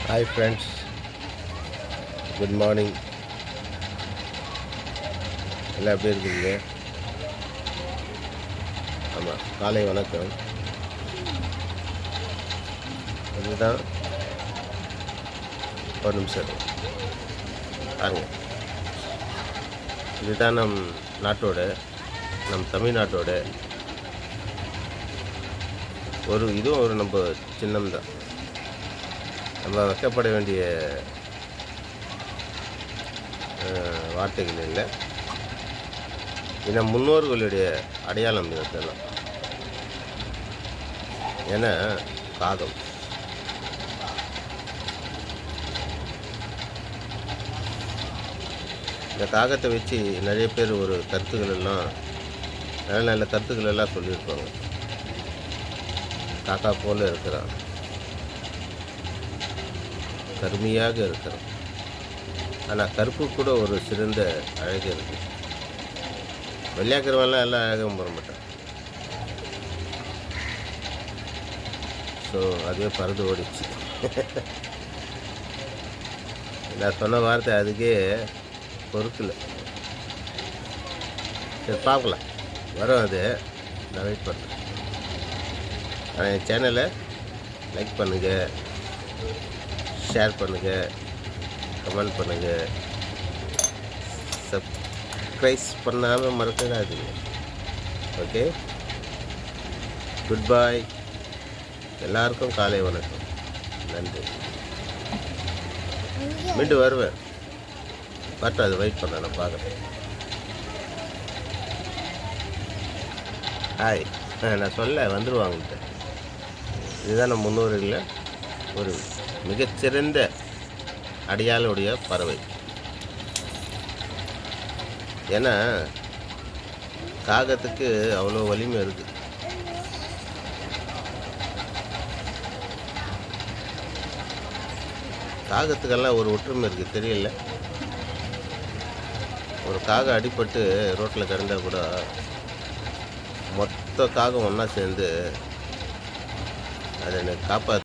Hi friends, good morning. எல்லாம் எப்படி இருக்குங்க? ஆமாம், காலை வணக்கம். இதுதான் ஒரு நிமிஷம் பாருங்க. இதுதான் நம் தமிழ்நாட்டோட இதுவும் ஒரு நம்ம சின்னம் தான். நம்ம வைக்கப்பட வேண்டிய வார்த்தைகள் இல்லை. ஏன்னா முன்னோர்களுடைய அடையாளம் இதெல்லாம். ஏன்னா காகம் இந்த காகத்தை வச்சு நிறைய பேர் ஒரு கருத்துக்கள் எல்லாம் நல்ல நல்ல கருத்துக்கள் எல்லாம் சொல்லியிருப்பாங்க. காக்கா போல இருக்கிறான், கருமையாக இருக்கிறான், ஆனால் கருப்பு கூட ஒரு சிறந்த அழகு இருக்குது. வெள்ளையாக்கிறவெல்லாம் எல்லாம் அழகாக போட மாட்டான். ஸோ அதுவே பறந்து ஓடிச்சு. நான் சொன்ன வார்த்தை அதுக்கே பொறுக்கல. சரி, பார்க்கலாம், வரும். அது நான் வெயிட் பண்ணுறேன். ஆனால் என் சேனலை லைக் பண்ணுங்கள், ஷேர் பண்ணுங்கள், கமெண்ட் பண்ணுங்கள், சப்ஸ்கிரைப் பண்ணாமல் மறக்காதீங்க. ஓகே, குட் பாய். எல்லாருக்கும் காலை வணக்கம். நன்றி. மீண்டும் வருவேன். பார்த்து அது வெயிட் பண்ண நான் பார்க்குறேன். ஹாய், நான் சொல்ல வந்துடுவாங்கன்ட்டு. இதுதான் நம்ம முன்னோர்களில் ஒரு மிகச்சிறந்த அடையாளுடைய பறவை. ஏன்னா காகத்துக்கு அவ்வளோ வலிமை இருக்குது. காகத்துக்கெல்லாம் ஒரு ஒற்றுமை இருக்குது, தெரியல. ஒரு காகம் அடிபட்டு ரோட்டில் கிடந்தால் கூட மொத்த காகம் ஒன்றா சேர்ந்து அதை எனக்கு காப்பாற்று